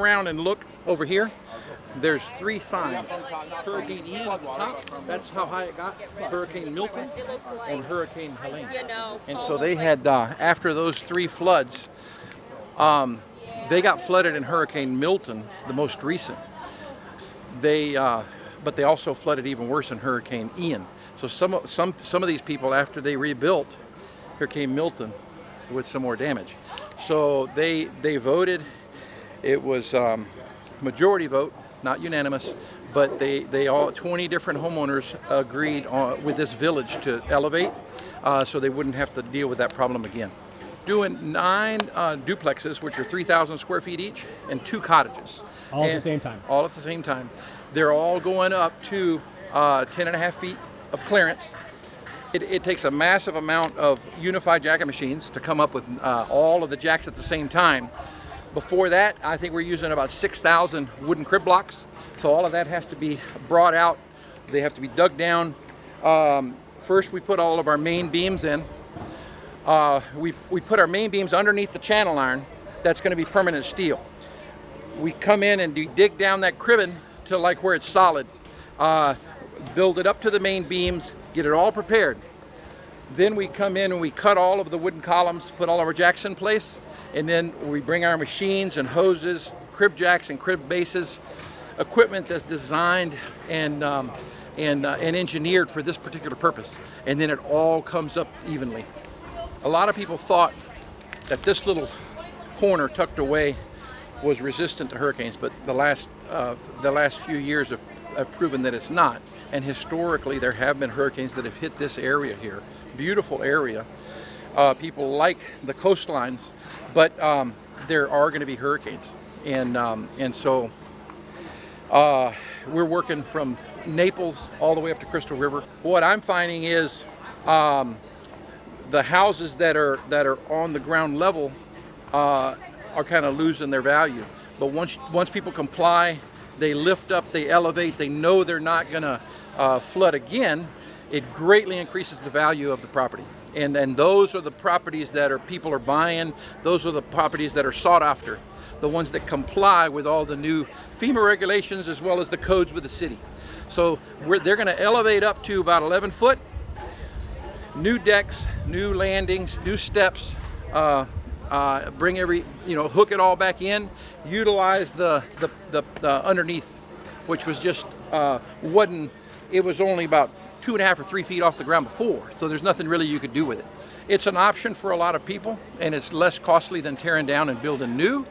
Around and look over here. There's three signs. Hurricane Ian at the top, that's how high it got. Hurricane Milton and Hurricane Helene. And so they had, after those three floods, they got flooded in Hurricane Milton, the most recent. But they also flooded even worse in Hurricane Ian. So some of these people, after they rebuilt Hurricane Milton, with some more damage. So they voted. It was majority vote, not unanimous, but they all 20 different homeowners agreed with this village to elevate, so they wouldn't have to deal with that problem again. Doing 9 duplexes, which are 3,000 square feet each, and 2 cottages. All at the same time. All at the same time. They're all going up to 10.5 feet of clearance. It takes a massive amount of unified jacket machines to come up with all of the jacks at the same time. Before that, I think we're using about 6,000 wooden crib blocks. So all of that has to be brought out. They have to be dug down. First, we put all of our main beams in. We put our main beams underneath the channel iron. That's going to be permanent steel. We come in and dig down that cribbing to like where it's solid. Build it up to the main beams, get it all prepared. Then we come in and we cut all of the wooden columns, put all of our jacks in place. And then we bring our machines and hoses, crib jacks and crib bases, equipment that's designed and engineered for this particular purpose. And then it all comes up evenly. A lot of people thought that this little corner tucked away was resistant to hurricanes, but the last few years have proven that it's not. And historically, there have been hurricanes that have hit this area here. Beautiful area. People like the coastlines, but there are going to be hurricanes, and so we're working from Naples all the way up to Crystal River. What I'm finding is the houses that are on the ground level are kind of losing their value. But once people comply, they lift up, they elevate, they know they're not going to flood again. It greatly increases the value of the property. And those are the properties that people are buying. Those are the properties that are sought after, the ones that comply with all the new FEMA regulations as well as the codes with the city. So they're going to elevate up to about 11 foot, new decks, new landings, new steps, bring hook it all back in, utilize the underneath, which was just it was only about 2.5 or 3 feet off the ground before, so there's nothing really you could do with it. It's an option for a lot of people, and it's less costly than tearing down and building new.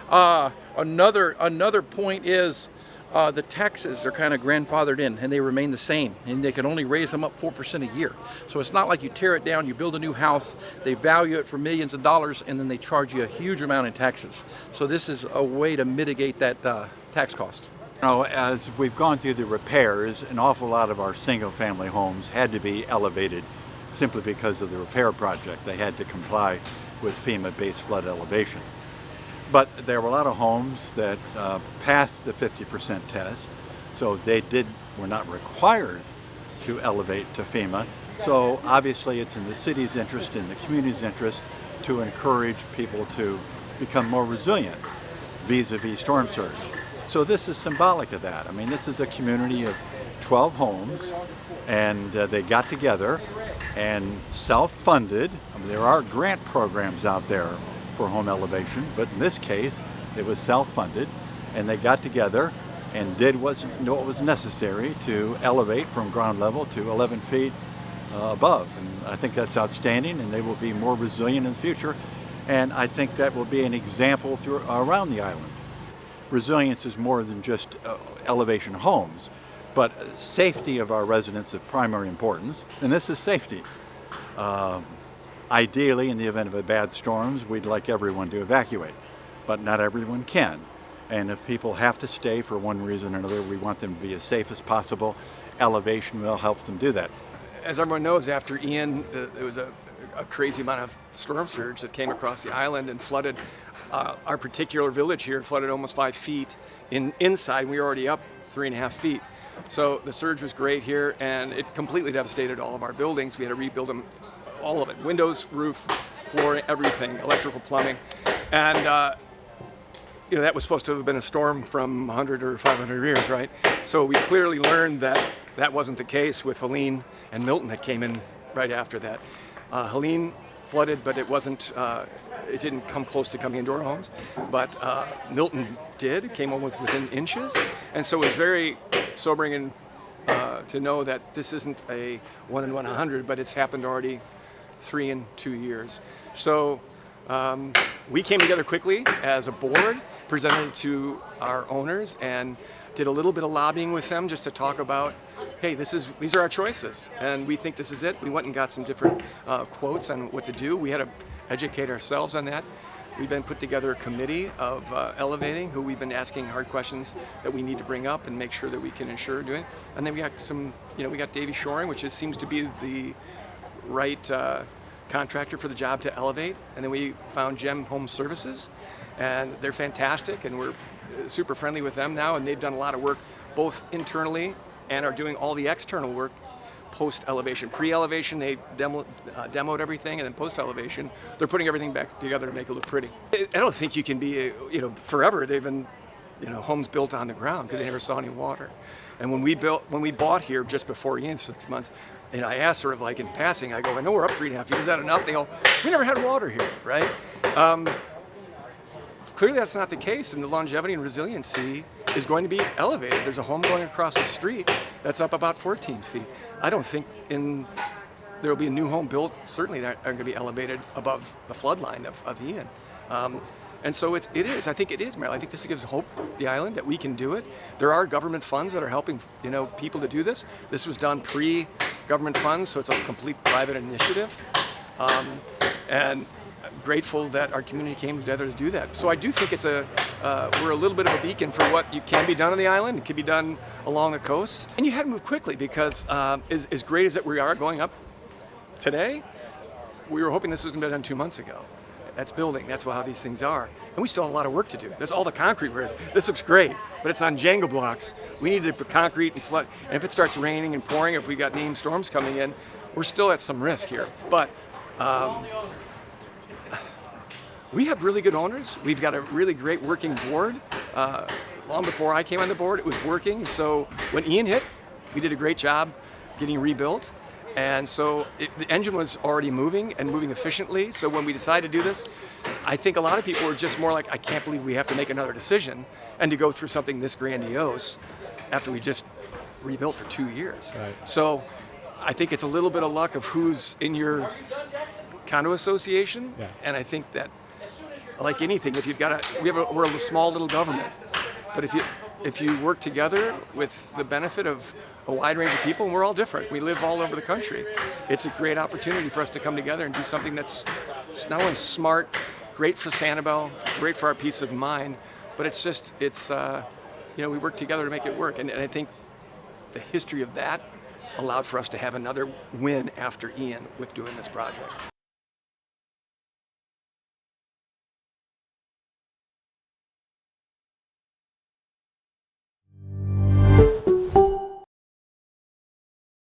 Another point is the taxes are kind of grandfathered in, and they remain the same, and they can only raise them up 4% a year. So it's not like you tear it down, you build a new house, they value it for millions of dollars, and then they charge you a huge amount in taxes. So this is a way to mitigate that tax cost. As we've gone through the repairs, an awful lot of our single-family homes had to be elevated simply because of the repair project. They had to comply with FEMA-based flood elevation. But there were a lot of homes that passed the 50% test, so were not required to elevate to FEMA. So obviously it's in the city's interest, in the community's interest, to encourage people to become more resilient vis-a-vis storm surge. So this is symbolic of that. I mean, this is a community of 12 homes, and they got together and self-funded. I mean, there are grant programs out there for home elevation, but in this case, it was self-funded, and they got together and did what was necessary to elevate from ground level to 11 feet above. And I think that's outstanding, and they will be more resilient in the future. And I think that will be an example around the island. Resilience is more than just elevation homes, but safety of our residents of primary importance, and this is safety. Ideally, in the event of a bad storms, we'd like everyone to evacuate, but not everyone can. And if people have to stay for one reason or another, we want them to be as safe as possible. Elevation will help them do that. As everyone knows, after Ian, there was a crazy amount of storm surge that came across the island and flooded our particular village here, flooded almost 5 feet inside. We were already up 3.5 feet. So the surge was great here, and it completely devastated all of our buildings. We had to rebuild them, all of it, windows, roof, flooring, everything, electrical, plumbing. And that was supposed to have been a storm from 100 or 500 years, right? So we clearly learned that that wasn't the case with Helene and Milton that came in right after that. Helene flooded, but it wasn't. It didn't come close to coming into our homes. But Milton did. It came almost within inches, and so it was very sobering and to know that this isn't a 1 in 100, but it's happened already 3 in 2 years. So we came together quickly as a board, presented it to our owners, and did a little bit of lobbying with them just to talk about, hey, these are our choices, and we think this is it. We went and got some different quotes on what to do. We had to educate ourselves on that. We've been put together a committee of elevating, who we've been asking hard questions that we need to bring up and make sure that we can ensure doing. And then we got we got Davy Shoring, which seems to be the right contractor for the job to elevate. And then we found Gem Home Services, and they're fantastic, and we're super friendly with them now, and they've done a lot of work both internally and are doing all the external work post-elevation. Pre-elevation, they demoed everything, and then post-elevation, they're putting everything back together to make it look pretty. I don't think you can be, forever. They've been, homes built on the ground because they never saw any water. And when we bought here just before Ian, 6 months, and I asked sort of like in passing, I go, I know we're up 3.5 feet. Is that enough? They go, we never had water here, right? Clearly that's not the case, and the longevity and resiliency is going to be elevated. There's a home going across the street that's up about 14 feet. I don't think there will be a new home built, certainly that are going to be elevated above the flood line of Ian. And so it is. I think it is, Marilyn. I think this gives hope the island that we can do it. There are government funds that are helping, people to do this. This was done pre-government funds, so it's a complete private initiative. And I'm grateful that our community came together to do that. So I do think we're a little bit of a beacon for what can be done on the island. It can be done along the coast. And you had to move quickly because as great as that we are going up today, we were hoping this was going to be done 2 months ago. That's building. That's how these things are. And we still have a lot of work to do. There's all the concrete. This looks great, but it's on Jenga blocks. We need to put concrete and flood. And if it starts raining and pouring, if we got named storms coming in, we're still at some risk here. But we have really good owners. We've got a really great working board. Long before I came on the board, it was working. So when Ian hit, we did a great job getting rebuilt. And so the engine was already moving and moving efficiently. So when we decided to do this, I think a lot of people were just more like, I can't believe we have to make another decision and to go through something this grandiose after we just rebuilt for 2 years. Right. So I think it's a little bit of luck of who's in your condo association. Yeah. And I think that, like anything, if you've got we're a small little government, but if you work together with the benefit of a wide range of people, and we're all different. We live all over the country. It's a great opportunity for us to come together and do something that's not only smart, great for Sanibel, great for our peace of mind, but we work together to make it work. And I think the history of that allowed for us to have another win after Ian with doing this project.